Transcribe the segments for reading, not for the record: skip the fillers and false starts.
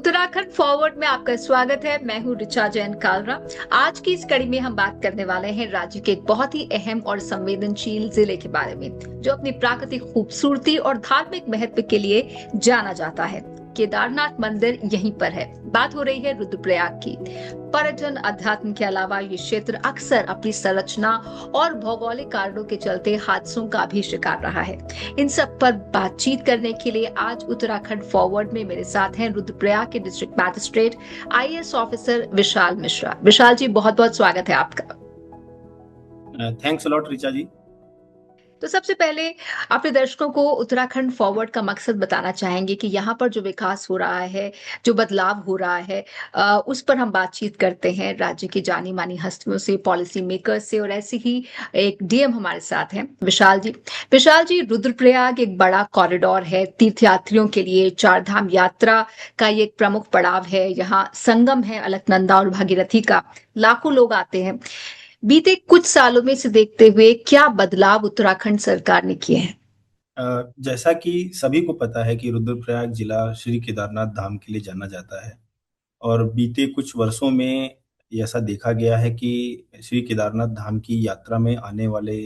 Uttarakhand forward में आपका स्वागत है। मैं हूं ऋचा जैन कालरा। आज की इस कड़ी में हम बात करने वाले हैं राज्य के एक बहुत ही अहम और संवेदनशील जिले के बारे में, जो अपनी प्राकृतिक खूबसूरती और धार्मिक महत्व के लिए जाना जाता है। केदारनाथ मंदिर यहीं पर है। बात हो रही है रुद्रप्रयाग की। पर्यटन अध्यात्म के अलावा ये क्षेत्र अक्सर अपनी संरचना और भौगोलिक कारणों के चलते हादसों का भी शिकार रहा है। इन सब पर बातचीत करने के लिए आज उत्तराखंड फॉरवर्ड में मेरे साथ हैं रुद्रप्रयाग के district magistrate IAS officer Vishal Mishra. विशाल जी, बहुत बहुत स्वागत है आपका। थैंक्स अलॉट रिचा जी। तो सबसे पहले अपने दर्शकों को उत्तराखंड फॉरवर्ड का मकसद बताना चाहेंगे कि यहाँ पर जो विकास हो रहा है, जो बदलाव हो रहा है, उस पर हम बातचीत करते हैं राज्य की जानी मानी हस्तियों से, पॉलिसी मेकर्स से, और ऐसे ही एक डीएम हमारे साथ हैं विशाल जी। विशाल जी, रुद्रप्रयाग एक बड़ा कॉरिडोर है तीर्थयात्रियों के लिए। चार धाम यात्रा का ये एक प्रमुख पड़ाव है। यहाँ संगम है अलकनंदा और भागीरथी का। लाखों लोग आते हैं। बीते कुछ सालों में से देखते हुए क्या बदलाव उत्तराखंड सरकार ने किए हैं? जैसा कि सभी को पता है कि रुद्रप्रयाग जिला श्री केदारनाथ धाम के लिए जाना जाता है। और बीते कुछ वर्षों में ऐसा देखा गया है कि श्री केदारनाथ धाम की यात्रा में आने वाले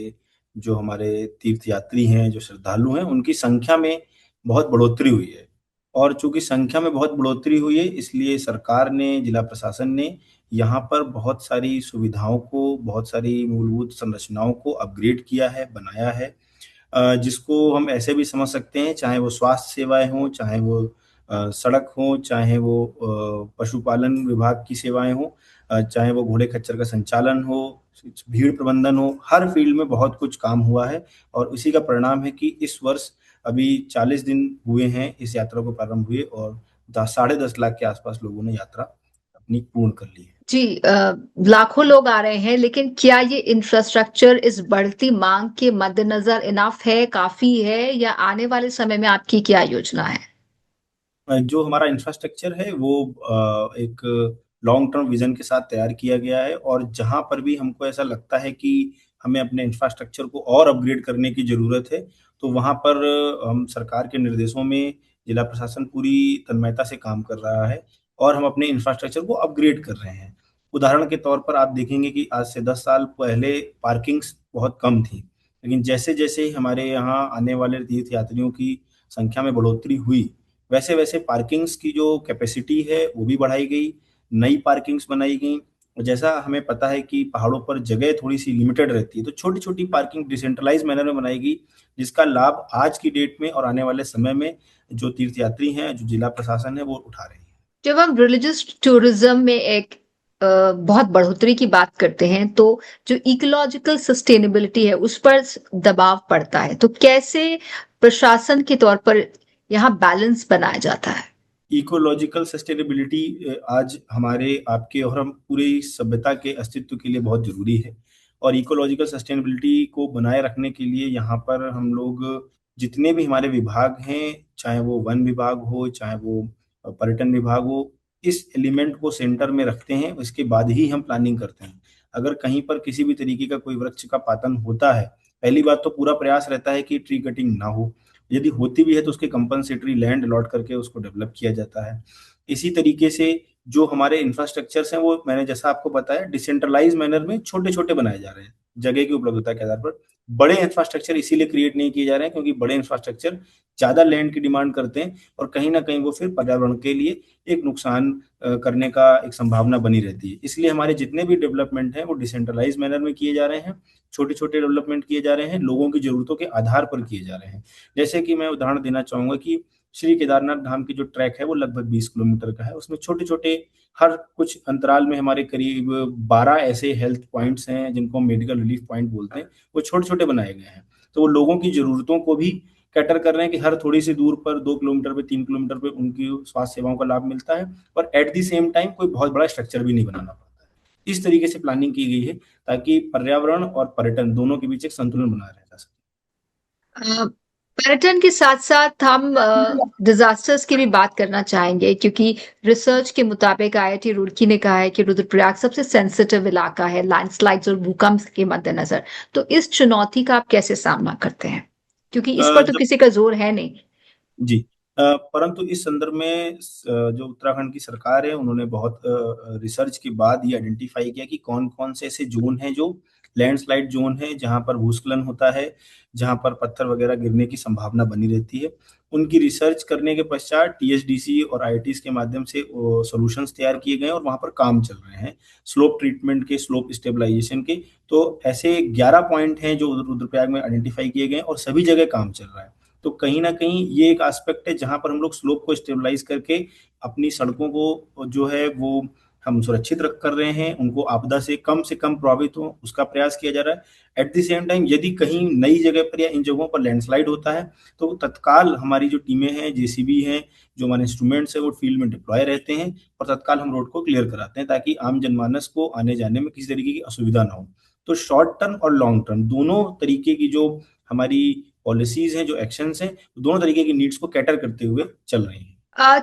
जो हमारे तीर्थयात्री हैं, जो श्रद्धालु हैं, उनकी संख्या में बहुत बढ़ोतरी हुई है। और चूंकि संख्या में बहुत बढ़ोतरी हुई है, इसलिए सरकार ने, जिला प्रशासन ने यहाँ पर बहुत सारी सुविधाओं को, बहुत सारी मूलभूत संरचनाओं को अपग्रेड किया है, बनाया है। जिसको हम ऐसे भी समझ सकते हैं, चाहे वो स्वास्थ्य सेवाएं हों, चाहे वो सड़क हो, चाहे वो पशुपालन विभाग की सेवाएं हो, चाहे वो घोड़े खच्चर का संचालन हो, भीड़ प्रबंधन हो, हर फील्ड में बहुत कुछ काम हुआ है। और उसी का परिणाम है कि इस वर्ष अभी 40 दिन हुए हैं इस यात्रा को प्रारंभ हुए, और 10-10.5 लाख के आसपास लोगों ने यात्रा अपनी पूर्ण कर ली है। जी, लाखों लोग आ रहे हैं, लेकिन क्या ये इंफ्रास्ट्रक्चर इस बढ़ती मांग के मद्देनजर इनफ है, काफी है, या आने वाले समय में आपकी क्या योजना है? जो हमारा इंफ्रास्ट्रक्चर है वो एक लॉन्ग टर्म विजन के साथ तैयार किया गया है। और जहां पर भी हमको ऐसा लगता है कि हमें अपने इंफ्रास्ट्रक्चर को और अपग्रेड करने की जरूरत है, तो वहां पर हम सरकार के निर्देशों में जिला प्रशासन पूरी तन्मयता से काम कर रहा है, और हम अपने इंफ्रास्ट्रक्चर को अपग्रेड कर रहे हैं। उदाहरण के तौर पर आप देखेंगे कि आज से 10 साल पहले पार्किंग्स बहुत कम थी, लेकिन जैसे जैसे हमारे यहाँ आने वाले तीर्थ यात्रियों की संख्या में बढ़ोतरी हुई, वैसे वैसे पार्किंग्स की जो कैपेसिटी है वो भी बढ़ाई गई, नई पार्किंग्स बनाई गई। और जैसा हमें पता है कि पहाड़ों पर जगह थोड़ी सी लिमिटेड रहती है, तो छोटी छोटी पार्किंग डिसेंट्रलाइज मैनर में बनाई गई, जिसका लाभ आज की डेट में और आने वाले समय में जो तीर्थयात्री हैं, जो जिला प्रशासन है, वो उठा रहे हैं। जब हम रिलीजियस टूरिज्म में एक बहुत बढ़ोतरी की बात करते हैं, तो जो इकोलॉजिकल सस्टेनेबिलिटी है उस पर दबाव पड़ता है। तो कैसे प्रशासन के तौर पर यहाँ बैलेंस बनाया जाता है? इकोलॉजिकल सस्टेनेबिलिटी आज हमारे, आपके और हम पूरी सभ्यता के अस्तित्व के लिए बहुत जरूरी है। और इकोलॉजिकल सस्टेनेबिलिटी को बनाए रखने के लिए यहाँ पर हम लोग, जितने भी हमारे विभाग हैं, चाहे वो वन विभाग हो, चाहे वो पर्यटन विभाग हो, इस एलिमेंट को सेंटर में रखते हैं। उसके बाद ही हम प्लानिंग करते हैं। अगर कहीं पर किसी भी तरीके का कोई वृक्ष का पातन होता है, पहली बात तो पूरा प्रयास रहता है कि ट्री कटिंग ना हो। यदि होती भी है तो उसके कंपनसेटरी लैंड अलॉट करके उसको डेवलप किया जाता है। इसी तरीके से जो हमारे इंफ्रास्ट्रक्चर्स हैं, वो मैंने जैसा आपको बताया, डिसेंट्रलाइज मैनर में छोटे छोटे बनाए जा रहे हैं, जगह की उपलब्धता के आधार पर। बड़े इंफ्रास्ट्रक्चर इसीलिए क्रिएट नहीं किए जा रहे हैं क्योंकि बड़े इंफ्रास्ट्रक्चर ज्यादा लैंड की डिमांड करते हैं, और कहीं ना कहीं वो फिर पर्यावरण के लिए एक नुकसान करने का एक संभावना बनी रहती है। इसलिए हमारे जितने भी डेवलपमेंट हैं वो डिसेंट्रलाइज मैनर में किए जा रहे हैं, छोटे छोटे डेवलपमेंट किए जा रहे हैं, लोगों की जरूरतों के आधार पर किए जा रहे हैं। जैसे कि मैं उदाहरण देना चाहूंगा कि श्री केदारनाथ धाम की जो ट्रैक है वो लगभग 20 किलोमीटर का है। उसमें छोटे छोटे, हर कुछ अंतराल में हमारे करीब 12 ऐसे हेल्थ पॉइंट्स हैं जिनको हम मेडिकल रिलीफ पॉइंट बोलते हैं, वो छोटे छोटे बनाए गए हैं। तो वो लोगों की जरूरतों को भी कैटर कर रहे हैं कि हर थोड़ी सी दूर पर, 2 किलोमीटर पे, 3 किलोमीटर पे उनकी स्वास्थ्य सेवाओं का लाभ मिलता है, और एट दी सेम टाइम कोई बहुत बड़ा स्ट्रक्चर भी नहीं बनाना पड़ता है। इस तरीके से प्लानिंग की गई है ताकि पर्यावरण और पर्यटन दोनों के बीच एक संतुलन बनाया रह जा सके। पर्यटन के साथ साथ हम डिजास्टर्स की भी बात करना चाहेंगे, क्योंकि रिसर्च के मुताबिक आईआईटी रुड़की ने कहा है कि रुद्रप्रयाग सबसे सेंसिटिव इलाका है लैंडस्लाइड्स और भूकंप के मद्देनजर। तो इस चुनौती का आप कैसे सामना करते हैं, क्योंकि इस पर तो जब किसी का जोर है नहीं? जी परंतु इस संदर्भ में जो उत्तराखंड की सरकार है उन्होंने बहुत रिसर्च के बाद ये आइडेंटिफाई किया कि कौन कौन से ऐसे जोन हैं जो लैंडस्लाइड जोन है, जहां पर भूस्खलन होता है, जहां पर पत्थर वगैरह गिरने की संभावना बनी रहती है। उनकी रिसर्च करने के पश्चात टीएचडीसी और आईआईटीज के माध्यम से सॉल्यूशंस तैयार किए गए और वहां पर काम चल रहे हैं स्लोप ट्रीटमेंट के, स्लोप स्टेबलाइजेशन के। तो ऐसे 11 पॉइंट हैं जो रुद्रप्रयाग में आइडेंटिफाई किए गए और सभी जगह काम चल रहा है। तो कहीं ना कहीं ये एक एस्पेक्ट है जहां पर हम लोग स्लोप को स्टेबलाइज करके अपनी सड़कों को जो है वो हम सुरक्षित रख कर रहे हैं, उनको आपदा से कम प्रभावित हो उसका प्रयास किया जा रहा है। एट द सेम टाइम यदि कहीं नई जगह पर या इन जगहों पर लैंडस्लाइड होता है तो तत्काल हमारी जो टीमें हैं, जेसीबी हैं, जो हमारे इंस्ट्रूमेंट्स हैं, वो फील्ड में डिप्लॉय रहते हैं और तत्काल हम रोड को क्लियर कराते हैं ताकि आम जनमानस को आने जाने में किसी तरीके की असुविधा ना हो। तो शॉर्ट टर्म और लॉन्ग टर्म दोनों तरीके की जो हमारी पॉलिसीज हैं, जो एक्शंस हैं, दोनों तरीके की नीड्स को कैटर करते हुए चल रही हैं।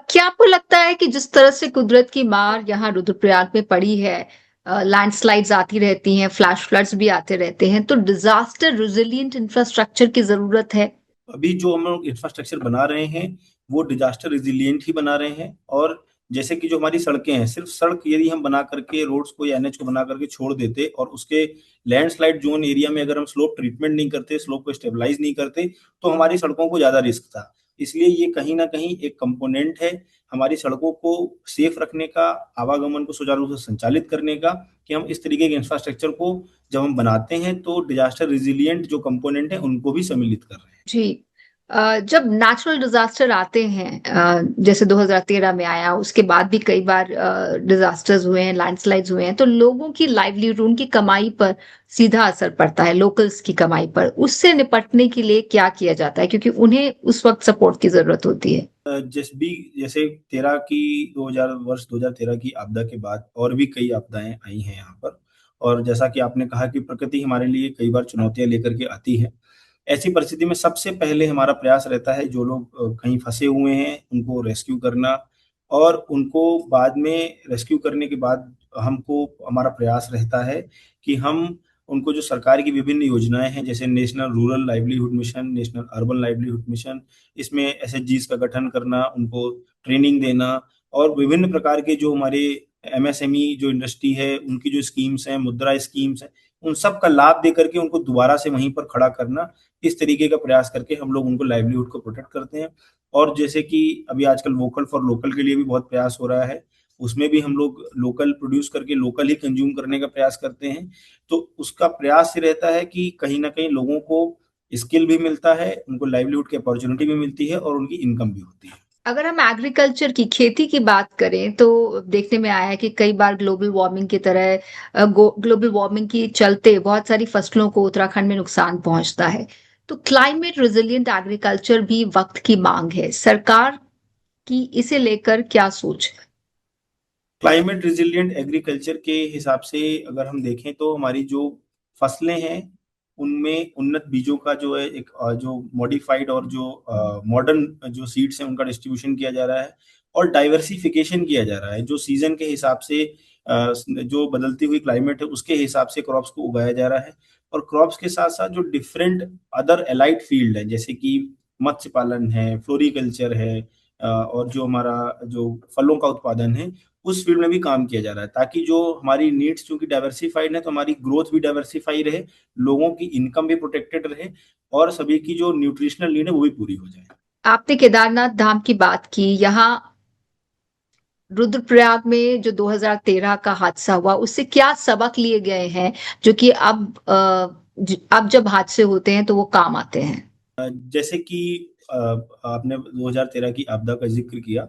क्या आपको लगता है कि जिस तरह से कुदरत की मार यहाँ रुद्रप्रयाग में पड़ी है, लैंडस्लाइड्स आती रहती हैं, फ्लैश फ्लड्स भी आते रहते हैं, तो डिजास्टर रेजिलिएंट इंफ्रास्ट्रक्चर की जरूरत है? अभी जो हम लोग इंफ्रास्ट्रक्चर बना रहे हैं वो डिजास्टर रिजिलियंट ही बना रहे हैं। और जैसे कि जो हमारी सड़कें हैं, सिर्फ सड़क यदि हम बना करके रोड्स को या एनएच को बना करके छोड़ देते और उसके लैंडस्लाइड जोन एरिया में अगर हम स्लोप ट्रीटमेंट नहीं करते, स्लोप को स्टेबलाइज नहीं करते, तो हमारी सड़कों को ज्यादा रिस्क था। इसलिए ये कहीं ना कहीं एक कंपोनेंट है हमारी सड़कों को सेफ रखने का, आवागमन को सुचारू रूप से संचालित करने का, कि हम इस तरीके के इंफ्रास्ट्रक्चर को जब हम बनाते हैं तो डिजास्टर रिजिलियंट जो कंपोनेंट है उनको भी सम्मिलित कर रहे हैं। जी। जब नेचुरल डिजास्टर आते हैं, जैसे 2013 में आया, उसके बाद भी कई बार डिजास्टर्स हुए हैं, लैंडस्लाइड्स हुए हैं, तो लोगों की लाइवलीहुड, उनकी कमाई पर सीधा असर पड़ता है, लोकल्स की कमाई पर। उससे निपटने के लिए क्या किया जाता है, क्योंकि उन्हें उस वक्त सपोर्ट की जरूरत होती है? जैसे 13 की 2000 वर्ष 2013 की आपदा के बाद और भी कई आपदाएं आई हैं यहाँ पर। और जैसा कि आपने कहा कि प्रकृति हमारे लिए कई बार चुनौतियां लेकर के आती है। ऐसी परिस्थिति में सबसे पहले हमारा प्रयास रहता है जो लोग कहीं फंसे हुए हैं उनको रेस्क्यू करना, और उनको बाद में रेस्क्यू करने के बाद हमको हमारा प्रयास रहता है कि हम उनको जो सरकार की विभिन्न योजनाएं हैं, जैसे national rural livelihood mission, national urban livelihood mission, इसमें एसएचजीज का गठन करना, उनको ट्रेनिंग देना, और विभिन्न प्रकार के जो हमारे एमएसएमई जो इंडस्ट्री है उनकी जो स्कीम्स हैं, मुद्रा स्कीम्स हैं, उन सब का लाभ दे करके उनको दोबारा से वहीं पर खड़ा करना, इस तरीके का प्रयास करके हम लोग उनको लाइवलीहुड को प्रोटेक्ट करते हैं। और जैसे कि अभी आजकल वोकल फॉर लोकल के लिए भी बहुत प्रयास हो रहा है, उसमें भी हम लोग लोकल प्रोड्यूस करके लोकल ही कंज्यूम करने का प्रयास करते हैं। तो उसका प्रयास ये रहता है कि कहीं ना कहीं लोगों को स्किल भी मिलता है, उनको लाइवलीहुड की अपॉर्चुनिटी भी मिलती है और उनकी इनकम भी होती है। अगर हम एग्रीकल्चर की, खेती की बात करें, तो देखने में आया है कि कई बार ग्लोबल वार्मिंग की तरह, ग्लोबल वार्मिंग की चलते बहुत सारी फसलों को उत्तराखंड में नुकसान पहुंचता है। तो क्लाइमेट रेजिलिएंट एग्रीकल्चर भी वक्त की मांग है। सरकार की इसे लेकर क्या सोच है? क्लाइमेट रिजिलियंट एग्रीकल्चर के हिसाब से अगर हम देखें तो हमारी जो फसलें हैं उनमें उन्नत बीजों का जो है एक जो मॉडिफाइड और जो मॉडर्न जो सीड्स हैं उनका डिस्ट्रीब्यूशन किया जा रहा है, और डाइवर्सिफिकेशन किया जा रहा है जो सीजन के हिसाब से जो बदलती हुई क्लाइमेट है उसके हिसाब से क्रॉप्स को उगाया जा रहा है। और क्रॉप्स के साथ साथ जो डिफरेंट अदर एलाइड फील्ड है, जैसे कि मत्स्य पालन है, फ्लोरिकल्चर है, और जो हमारा जो फलों का उत्पादन है, उस फील्ड में भी काम किया जा रहा है, ताकि जो हमारी नीड्स चूंकि डाइवर्सिफाइड है तो हमारी ग्रोथ भी डाइवर्सिफाई रहे, लोगों की इनकम भी प्रोटेक्टेड रहे, और सभी की जो न्यूट्रिशनल नीड है वो भी पूरी हो जाए। आपने केदारनाथ धाम की बात की। यहाँ रुद्रप्रयाग में जो 2013 का हादसा हुआ, उससे क्या सबक लिए गए हैं जो कि अब जब हादसे होते हैं तो वो काम आते हैं? जैसे कि आपने 2013 की आपदा का जिक्र किया,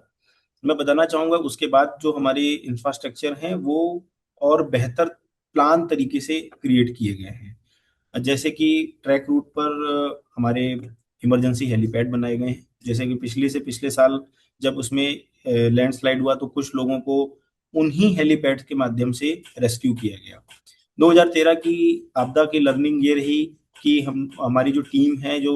मैं बताना चाहूंगा उसके बाद जो हमारे इंफ्रास्ट्रक्चर हैं वो और बेहतर प्लान तरीके से क्रिएट किए गए हैं। जैसे कि ट्रैक रूट पर हमारे इमरजेंसी हेलीपैड बनाए गए हैं। जैसे कि पिछले से पिछले साल जब उसमें लैंडस्लाइड हुआ तो कुछ लोगों को उन्हीं हेलीपैड के माध्यम से रेस्क्यू किया गया। 2013 की आपदा की लर्निंग ये रही कि हम हमारी जो टीम है जो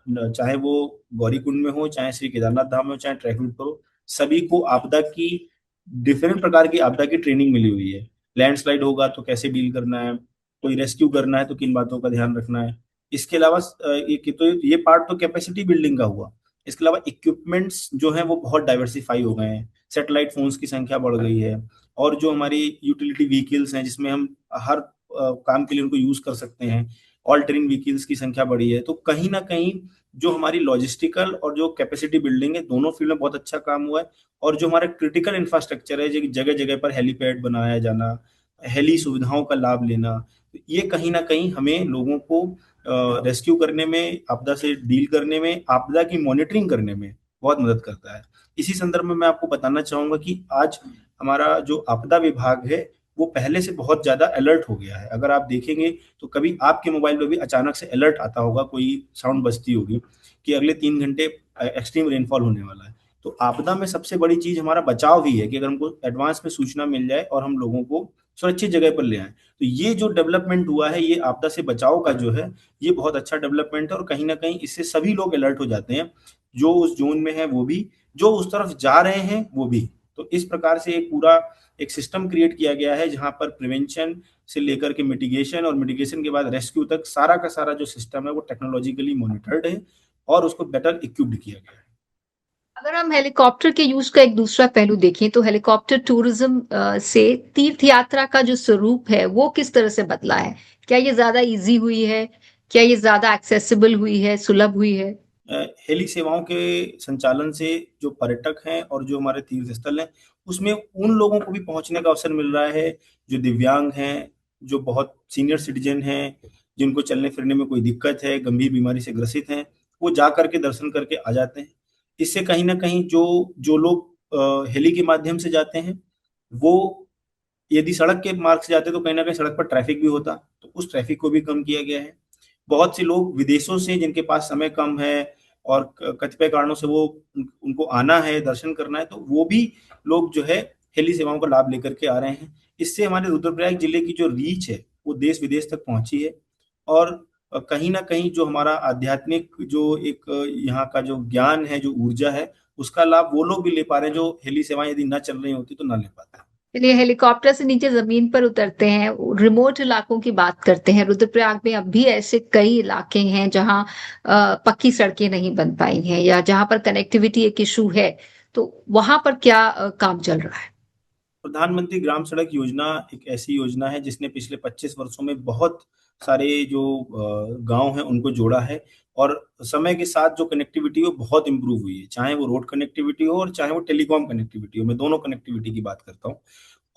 चाहे वो गौरीकुंड में हो, चाहे श्री केदारनाथ धाम में हो, चाहे ट्रैक रूट पर हो, सभी को आपदा की डिफरेंट प्रकार की आपदा की ट्रेनिंग मिली हुई है। लैंडस्लाइड होगा तो कैसे डील करना है, कोई रेस्क्यू करना है तो किन बातों का ध्यान रखना है। इसके अलावा ये पार्ट तो कैपेसिटी बिल्डिंग का हुआ। इसके अलावा इक्विपमेंट्स जो हैं वो बहुत डाइवर्सिफाई हो गए हैं, सैटेलाइट फोन्स की संख्या बढ़ गई है, और जो हमारी यूटिलिटी व्हीकल्स हैं जिसमें हम हर काम के लिए उनको यूज कर सकते हैं, ऑल टेरेन व्हीकल्स की संख्या बढ़ी है। तो कहीं ना कहीं जो हमारी लॉजिस्टिकल और जो कैपेसिटी बिल्डिंग है, दोनों फील्ड में बहुत अच्छा काम हुआ है। और जो हमारा क्रिटिकल इंफ्रास्ट्रक्चर है, जगह जगह पर हेलीपैड बनाया जाना, हेली सुविधाओं का लाभ लेना, ये कहीं ना कहीं हमें लोगों को रेस्क्यू करने में, आपदा से डील करने में, आपदा की मॉनिटरिंग करने में बहुत मदद करता है। इसी संदर्भ में मैं आपको बताना चाहूंगा कि आज हमारा जो आपदा विभाग है वो पहले से बहुत ज्यादा अलर्ट हो गया है। अगर आप देखेंगे तो कभी आपके मोबाइल पे भी अचानक से अलर्ट आता होगा, कोई साउंड बजती होगी कि अगले 3 घंटे एक्सट्रीम रेनफॉल होने वाला है। तो आपदा में सबसे बड़ी चीज हमारा बचाव ही है कि अगर हमको एडवांस में सूचना मिल जाए और हम लोगों को सुरक्षित जगह पर ले आए। तो ये जो डेवलपमेंट हुआ है, ये आपदा से बचाव का जो है, ये बहुत अच्छा डेवलपमेंट है। और कहीं ना कहीं इससे सभी लोग अलर्ट हो जाते हैं, जो उस जोन में है वो भी, जो उस तरफ जा रहे हैं वो भी। तो इस प्रकार से एक पूरा एक सिस्टम क्रिएट किया गया है जहां पर प्रिवेंशन से लेकर के मिटिगेशन और मिटिगेशन के बाद रेस्क्यू तक सारा का सारा जो सिस्टम है वो टेक्नोलॉजिकली मॉनिटर्ड है और उसको बेटर इक्विप्ड किया गया है। अगर हम हेलीकॉप्टर के यूज का एक दूसरा पहलू देखें तो हेलीकॉप्टर टूरिज्म से तीर्थ यात्रा का जो स्वरूप है वो किस तरह से बदला है? क्या ये ज्यादा इजी हुई है? क्या ये ज्यादा एक्सेसिबल हुई है, सुलभ हुई है? हेली सेवाओं के संचालन से जो पर्यटक हैं और जो हमारे तीर्थ स्थल हैं, उसमें उन लोगों को भी पहुंचने का अवसर मिल रहा है जो दिव्यांग हैं, जो बहुत सीनियर सिटीजन हैं, जिनको चलने फिरने में कोई दिक्कत है, गंभीर बीमारी से ग्रसित हैं, वो जा करके दर्शन करके आ जाते हैं। इससे कहीं ना कहीं जो जो लोग हेली के माध्यम से जाते हैं, वो यदि सड़क के मार्ग से जाते तो कहीं ना कहीं सड़क पर ट्रैफिक भी होता, तो उस ट्रैफिक को भी कम किया गया है। बहुत से लोग विदेशों से जिनके पास समय कम है और कतिपय कारणों से वो उनको आना है, दर्शन करना है, तो वो भी लोग जो है हेली सेवाओं का लाभ लेकर के आ रहे हैं। इससे हमारे रुद्रप्रयाग जिले की जो रीच है वो देश विदेश तक पहुंची है। और कहीं ना कहीं जो हमारा आध्यात्मिक जो एक यहाँ का जो ज्ञान है, जो ऊर्जा है, उसका लाभ वो लोग भी ले पा रहे हैं जो हेली सेवाएं यदि ना चल रही होती तो ना ले पाते। चलिए, हेलीकॉप्टर से नीचे जमीन पर उतरते हैं, रिमोट इलाकों की बात करते हैं। रुद्रप्रयाग में अब भी ऐसे कई इलाके हैं जहां पक्की सड़कें नहीं बन पाई हैं या जहां पर कनेक्टिविटी एक इशू है। तो वहां पर क्या काम चल रहा है? प्रधानमंत्री ग्राम सड़क योजना एक ऐसी योजना है जिसने पिछले 25 वर्षों में बहुत सारे जो गांव हैं उनको जोड़ा है। और समय के साथ जो कनेक्टिविटी हो बहुत इंप्रूव हुई है, चाहे वो रोड कनेक्टिविटी हो और चाहे वो टेलीकॉम कनेक्टिविटी हो। मैं दोनों कनेक्टिविटी की बात करता हूँ।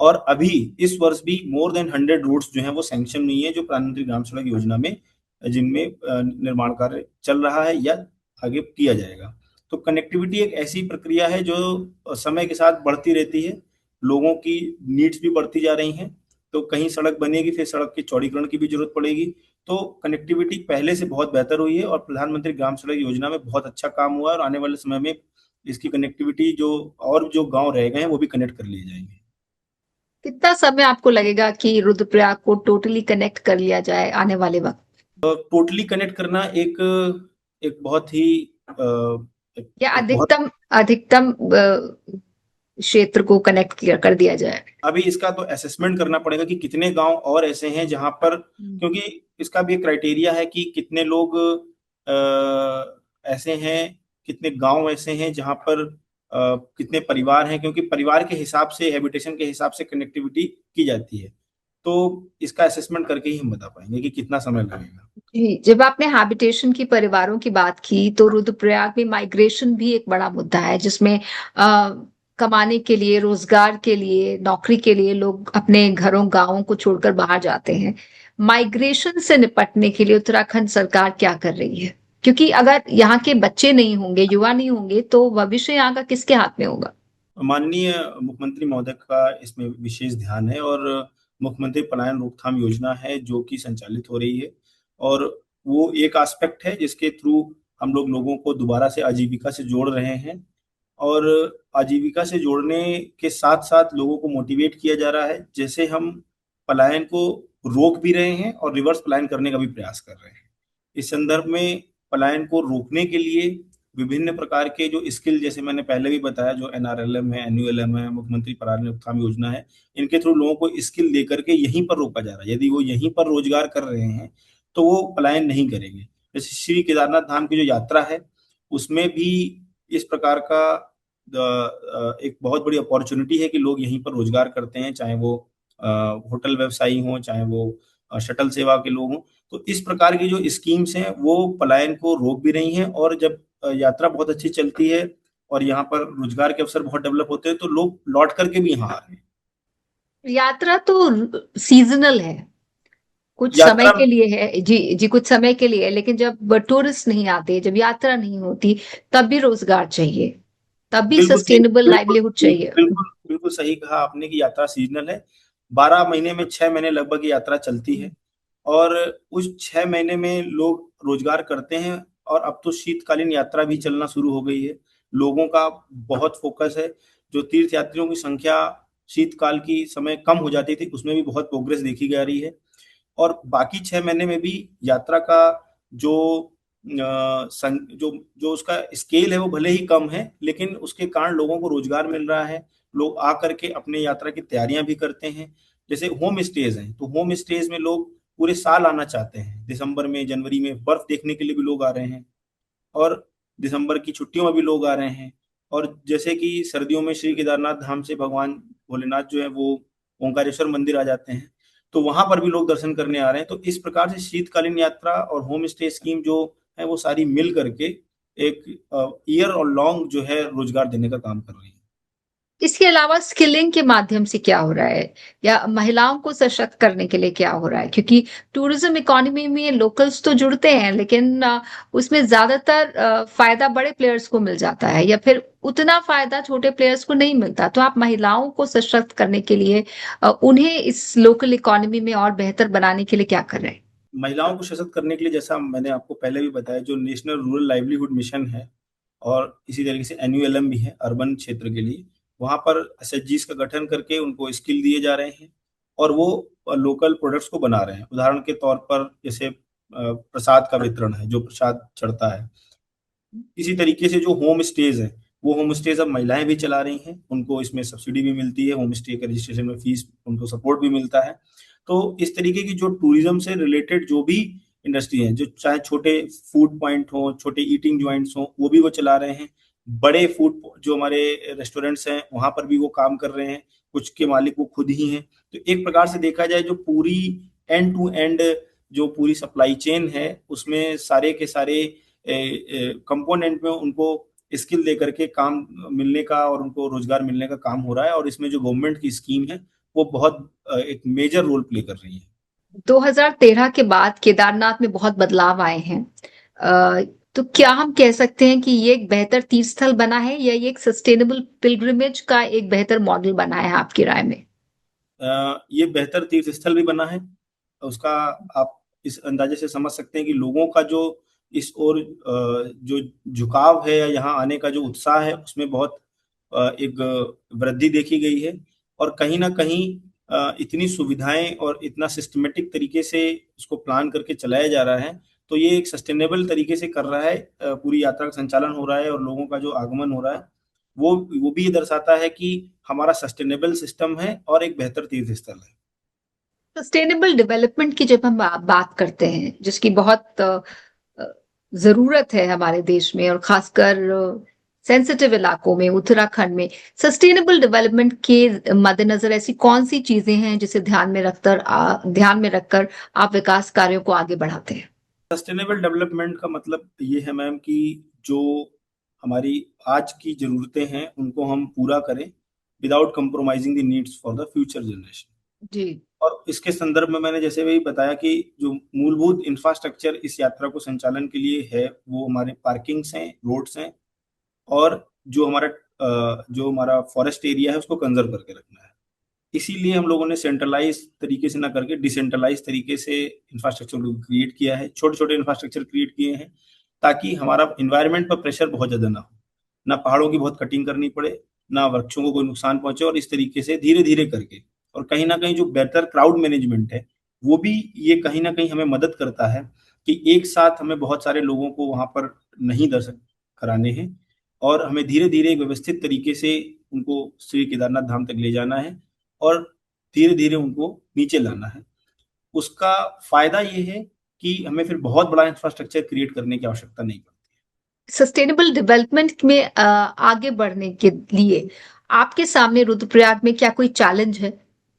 और अभी इस वर्ष भी मोर देन 100 रोड्स जो हैं वो सैंक्शन हुई है, जो प्रधानमंत्री ग्राम सड़क योजना में, जिनमें निर्माण कार्य चल रहा है या आगे किया जाएगा। तो कनेक्टिविटी एक ऐसी प्रक्रिया है जो समय के साथ बढ़ती रहती है, लोगों की नीड्स भी बढ़ती जा रही हैं। तो कहीं सड़क बनेगी, फिर सड़क के चौड़ीकरण की भी जरूरत पड़ेगी। तो कनेक्टिविटी पहले से बहुत बेहतर हुई है और प्रधानमंत्री ग्राम सड़क योजना में बहुत अच्छा काम हुआ है। और आने वाले समय में इसकी कनेक्टिविटी जो और जो गांव रह गए हैं वो भी कनेक्ट कर लिए जाएंगे। कितना समय आपको लगेगा कि रुद्रप्रयाग को टोटली कनेक्ट कर लिया जाए आने वाले वक्त? टोटली कनेक्ट करना एक एक बहुत ही या एक बहुत, अधिकतम अधिकतम क्षेत्र को कनेक्ट किया कर दिया जाए? अभी इसका तो असेसमेंट करना पड़ेगा कि कितने गांव और ऐसे हैं जहां पर, क्योंकि इसका भी एक क्राइटेरिया है कि कितने लोग ऐसे हैं, कितने गांव ऐसे हैं जहां पर कितने परिवार हैं, क्योंकि परिवार के हिसाब से, हैबिटेशन के हिसाब से कनेक्टिविटी की जाती है। तो इसका असेसमेंट करके ही हम बता पाएंगे कि कितना समय लगेगा। जी, जब आपने हैबिटेशन की, परिवारों की बात की, तो रुद्रप्रयाग में माइग्रेशन भी एक बड़ा मुद्दा है जिसमें कमाने के लिए, रोजगार के लिए, नौकरी के लिए लोग अपने घरों, गांवों को छोड़कर बाहर जाते हैं। माइग्रेशन से निपटने के लिए उत्तराखंड सरकार क्या कर रही है? क्योंकि अगर यहाँ के बच्चे नहीं होंगे, युवा नहीं होंगे, तो भविष्य यहाँ का किसके हाथ में होगा? माननीय मुख्यमंत्री महोदय का इसमें विशेष ध्यान है और मुख्यमंत्री पलायन रोकथाम योजना है जो कि संचालित हो रही है। और वो एक एस्पेक्ट है जिसके थ्रू हम लोग लोगों को दोबारा से आजीविका से जोड़ रहे हैं। और आजीविका से जोड़ने के साथ साथ लोगों को मोटिवेट किया जा रहा है, जैसे हम पलायन को रोक भी रहे हैं और रिवर्स पलायन करने का भी प्रयास कर रहे हैं। इस संदर्भ में पलायन को रोकने के लिए विभिन्न प्रकार के जो स्किल, जैसे मैंने पहले भी बताया, जो NRLM है, NULM है, मुख्यमंत्री पलायन रोकथाम योजना है, इनके थ्रू लोगों को स्किल दे करके यहीं पर रोका जा रहा है। यदि वो यहीं पर रोजगार कर रहे हैं तो वो पलायन नहीं करेंगे। जैसे श्री केदारनाथ धाम की जो यात्रा है, उसमें भी इस प्रकार का एक बहुत बड़ी अपॉर्चुनिटी है कि लोग यहीं पर रोजगार करते हैं, चाहे वो होटल व्यवसायी हों, चाहे वो शटल सेवा के लोग हों। तो इस प्रकार की जो स्कीम्स हैं वो पलायन को रोक भी रही हैं, और जब यात्रा बहुत अच्छी चलती है और यहाँ पर रोजगार के अवसर बहुत डेवलप होते हैं तो लोग लौट करके भी यहाँ आ रहे हैं। यात्रा तो सीजनल है, कुछ समय यात्रा के लिए है जी जी, कुछ समय के लिए है, लेकिन जब टूरिस्ट नहीं आते, जब यात्रा नहीं होती, तब भी रोजगार चाहिए, तब भी बिल्कुल सही, सस्टेनेबल बिल्कुल लाइवलीहुड चाहिए। बिल्कुल बिल्कुल सही कहा आपने कि यात्रा सीजनल है। 12 महीने में 6 महीने लगभग यात्रा चलती है, और उस 6 महीने में लोग रोजगार करते हैं। और अब तो शीतकालीन यात्रा भी चलना शुरू हो गई है। लोगों का बहुत फोकस है। जो तीर्थ यात्रियों की संख्या शीतकाल की समय कम हो जाती थी, उसमें भी बहुत प्रोग्रेस देखी जा रही है। और बाकी 6 महीने में भी यात्रा का जो जो जो उसका स्केल है वो भले ही कम है, लेकिन उसके कारण लोगों को रोजगार मिल रहा है। लोग आकर के अपने यात्रा की तैयारियां भी करते हैं। जैसे होम स्टेज हैं, तो होम स्टेज में लोग पूरे साल आना चाहते हैं। दिसंबर में, जनवरी में बर्फ देखने के लिए भी लोग आ रहे हैं, और दिसंबर की छुट्टियों में भी लोग आ रहे हैं। और जैसे कि सर्दियों में श्री केदारनाथ धाम से भगवान भोलेनाथ जो है वो ओंकारेश्वर मंदिर आ जाते हैं, तो वहां पर भी लोग दर्शन करने आ रहे हैं। तो इस प्रकार से शीतकालीन यात्रा और होम स्टे स्कीम जो है वो सारी मिल करके एक ईयर और लॉन्ग जो है रोजगार देने का काम कर रही है। इसके अलावा स्किलिंग के माध्यम से क्या हो रहा है, या महिलाओं को सशक्त करने के लिए क्या हो रहा है? क्योंकि टूरिज्म इकोनॉमी में लोकल्स तो जुड़ते हैं, लेकिन उसमें ज्यादातर फायदा बड़े प्लेयर्स को मिल जाता है, या फिर उतना फायदा छोटे प्लेयर्स को नहीं मिलता। तो आप महिलाओं को सशक्त करने के लिए, उन्हें इस लोकल इकोनॉमी में और बेहतर बनाने के लिए क्या कर रहे हैं? महिलाओं को सशक्त करने के लिए, जैसा मैंने आपको पहले भी बताया, जो नेशनल रूरल लाइवलीहुड मिशन है, और इसी तरीके से एनयूएलएम भी है अर्बन क्षेत्र के लिए, वहां पर एसएचजीज का गठन करके उनको स्किल दिए जा रहे हैं, और वो लोकल प्रोडक्ट्स को बना रहे हैं। उदाहरण के तौर पर जैसे प्रसाद का वितरण है, जो प्रसाद चढ़ता है। इसी तरीके से जो होम स्टेज है, वो होम स्टेज अब महिलाएं भी चला रही हैं। उनको इसमें सब्सिडी भी मिलती है, होम स्टे के रजिस्ट्रेशन में फीस, उनको सपोर्ट भी मिलता है। तो इस तरीके की जो टूरिज्म से रिलेटेड जो भी इंडस्ट्री है, जो चाहे छोटे फूड पॉइंट हो, छोटे ईटिंग जॉइंट्स हो, वो भी वो चला रहे हैं। बड़े फूड जो हमारे रेस्टोरेंट्स हैं, वहां पर भी वो काम कर रहे हैं। कुछ के मालिक वो खुद ही हैं। तो एक प्रकार से देखा जाए, जो पूरी एंड टू एंड जो पूरी सप्लाई चेन है, उसमें सारे के सारे कंपोनेंट में उनको स्किल दे करके काम मिलने का और उनको रोजगार मिलने का काम हो रहा है। और इसमें जो गवर्नमेंट की स्कीम है वो बहुत एक मेजर रोल प्ले कर रही है। 2013 के बाद केदारनाथ में बहुत बदलाव आए हैं। अ, तो क्या हम कह सकते हैं कि ये एक बेहतर तीर्थ स्थल बना है, या ये एक सस्टेनेबल पिलग्रिमेज का एक बेहतर मॉडल बना है आपकी राय में? ये बेहतर तीर्थ स्थल भी बना है। उसका आप इस अंदाजे से समझ सकते हैं कि लोगों का जो इस ओर जो झुकाव है या यहाँ आने का जो उत्साह है, उसमें बहुत एक वृद्धि देखी गई है। और कहीं ना कहीं इतनी सुविधाएं और इतना सिस्टमेटिक तरीके से इसको प्लान करके चलाया जा रहा है, तो ये एक सस्टेनेबल तरीके से कर रहा है। पूरी यात्रा का संचालन हो रहा है और लोगों का जो आगमन हो रहा है, वो भी ये दर्शाता है कि हमारा सस्टेनेबल सिस्टम है और एक बेहतर तीर्थ स्थल है। सस्टेनेबल डेवलपमेंट की जब हम बात करते हैं, जिसकी बहुत जरूरत है हमारे देश में, और खासकर सेंसिटिव इलाकों में, उत्तराखंड में, सस्टेनेबल डेवलपमेंट के मद्देनजर ऐसी कौन सी चीजें हैं जिसे ध्यान में रखकर आप विकास कार्यों को आगे बढ़ाते हैं? सस्टेनेबल डेवलपमेंट का मतलब ये है मैम कि जो हमारी आज की जरूरतें हैं उनको हम पूरा करें, without compromising the needs for the future generation. जी। और इसके संदर्भ में मैंने जैसे भी बताया कि जो मूलभूत इंफ्रास्ट्रक्चर इस यात्रा को संचालन के लिए है, वो हमारे पार्किंग्स हैं, रोड्स हैं, और जो हमारा फॉरेस्ट एरिया है उसको कंजर्व करके रखना है। इसीलिए हम लोगों ने सेंट्रलाइज तरीके से ना करके डिसेंट्रलाइज तरीके से इंफ्रास्ट्रक्चर को क्रिएट किया है। छोटे छोटे इंफ्रास्ट्रक्चर क्रिएट किए हैं, ताकि हमारा इन्वायरमेंट पर प्रेशर बहुत ज्यादा ना हो, ना पहाड़ों की बहुत कटिंग करनी पड़े, ना वृक्षों को कोई नुकसान पहुंचे। और इस तरीके से धीरे धीरे करके, और कहीं ना कहीं जो बेहतर क्राउड मैनेजमेंट है, वो भी ये कहीं ना कहीं हमें मदद करता है कि एक साथ हमें बहुत सारे लोगों को वहां पर नहीं दर्शन कराने हैं, और हमें धीरे धीरे एक व्यवस्थित तरीके से उनको श्री केदारनाथ धाम तक ले जाना है, और धीरे धीरे उनको नीचे लाना है। उसका फायदा ये है कि हमें फिर बहुत बड़ा इंफ्रास्ट्रक्चर क्रिएट करने की आवश्यकता नहीं पड़ती। सस्टेनेबल डेवलपमेंट में आगे बढ़ने के लिए आपके सामने रुद्रप्रयाग में क्या कोई चैलेंज है?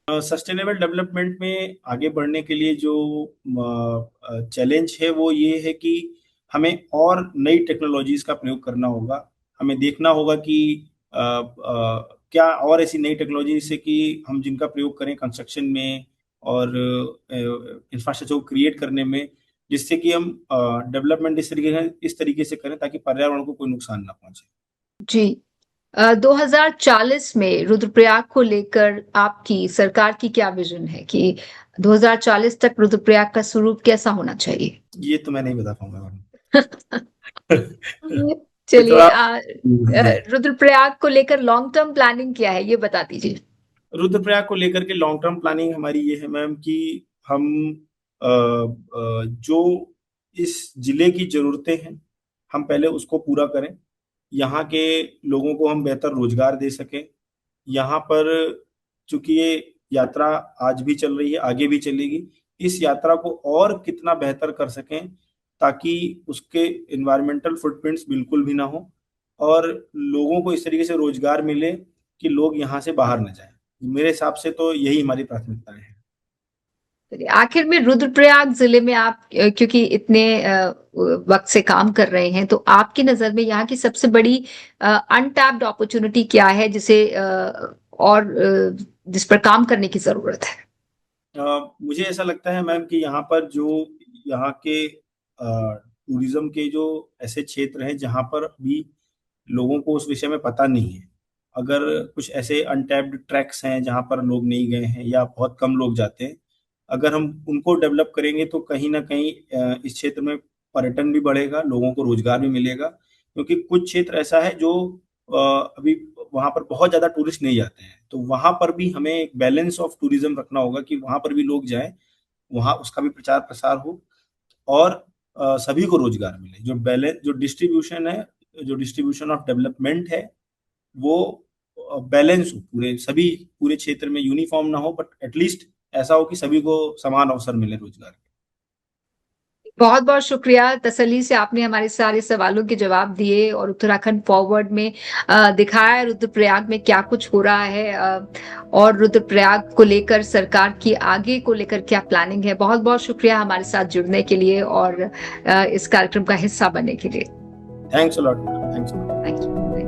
सस्टेनेबल डेवलपमेंट में आगे बढ़ने के लिए जो चैलेंज है वो ये है कि हमें और नई टेक्नोलॉजीज का प्रयोग करना होगा। हमें देखना होगा कि क्या और ऐसी नई टेक्नोलॉजी जिससे कि हम जिनका प्रयोग करें कंस्ट्रक्शन में और इंफ्रास्ट्रक्चर को क्रिएट करने में, जिससे कि हम डेवलपमेंट इस तरीके से करें ताकि पर्यावरण को कोई नुकसान ना पहुंचे। जी। 2040 में रुद्रप्रयाग को लेकर आपकी सरकार की क्या विजन है कि 2040 तक रुद्रप्रयाग का स्वरूप कैसा होना चाहिए? ये तो मैं नहीं बता पाऊंगा मैडम। ये चलिए, थोड़ा रुद्रप्रयाग को लेकर लॉन्ग टर्म प्लानिंग क्या है, ये बता दीजिए। रुद्रप्रयाग को लेकर के लॉन्ग टर्म प्लानिंग हमारी ये है मैम कि हम जो इस जिले की जरूरतें हैं हम पहले उसको पूरा करें। यहाँ के लोगों को हम बेहतर रोजगार दे सकें। यहाँ पर चूंकि ये यात्रा आज भी चल रही है, आगे भी चलेगी, इस यात्रा को और कितना बेहतर कर सकें ताकि उसके इन्वायरमेंटल फुटप्रिंट्स बिल्कुल भी ना हो और लोगों को इस तरीके से रोजगार मिले कि लोग यहाँ से बाहर न जाएं। मेरे हिसाब से तो यही हमारी प्राथमिकताएं हैं। चलिए, आखिर में रुद्रप्रयाग जिले में आप क्योंकि इतने वक्त से काम कर रहे हैं, तो आपकी नजर में यहाँ की सबसे बड़ी अनटैप्ड अपॉर्चुनिटी क्या है जिसे जिस पर काम करने की जरूरत है? मुझे ऐसा लगता है मैम कि यहाँ पर जो यहाँ के टूरिज्म के जो ऐसे क्षेत्र हैं जहाँ पर भी लोगों को उस विषय में पता नहीं है, अगर कुछ ऐसे अनटैप्ड ट्रैक्स हैं जहाँ पर लोग नहीं गए हैं या बहुत कम लोग जाते हैं, अगर हम उनको डेवलप करेंगे तो कहीं ना कहीं इस क्षेत्र में पर्यटन भी बढ़ेगा, लोगों को रोजगार भी मिलेगा। क्योंकि कुछ क्षेत्र ऐसा है जो अभी वहाँ पर बहुत ज्यादा टूरिस्ट नहीं जाते हैं, तो वहाँ पर भी हमें एक बैलेंस ऑफ टूरिज्म रखना होगा कि वहाँ पर भी लोग जाएं, वहाँ उसका भी प्रचार प्रसार हो और सभी को रोजगार मिले। जो डिस्ट्रीब्यूशन ऑफ डेवलपमेंट है वो बैलेंस हो, पूरे क्षेत्र में यूनिफॉर्म ना हो, बट एटलीस्ट ऐसा हो कि सभी को समान अवसर मिले रोजगार के। बहुत बहुत शुक्रिया, तसल्ली से आपने हमारे सारे सवालों के जवाब दिए और उत्तराखंड फॉरवर्ड में दिखाया रुद्रप्रयाग में क्या कुछ हो रहा है, और रुद्रप्रयाग को लेकर सरकार की आगे को लेकर क्या प्लानिंग है। बहुत बहुत शुक्रिया हमारे साथ जुड़ने के लिए और इस कार्यक्रम का हिस्सा बनने के लिए। Thanks a lot. Thanks. Thank you.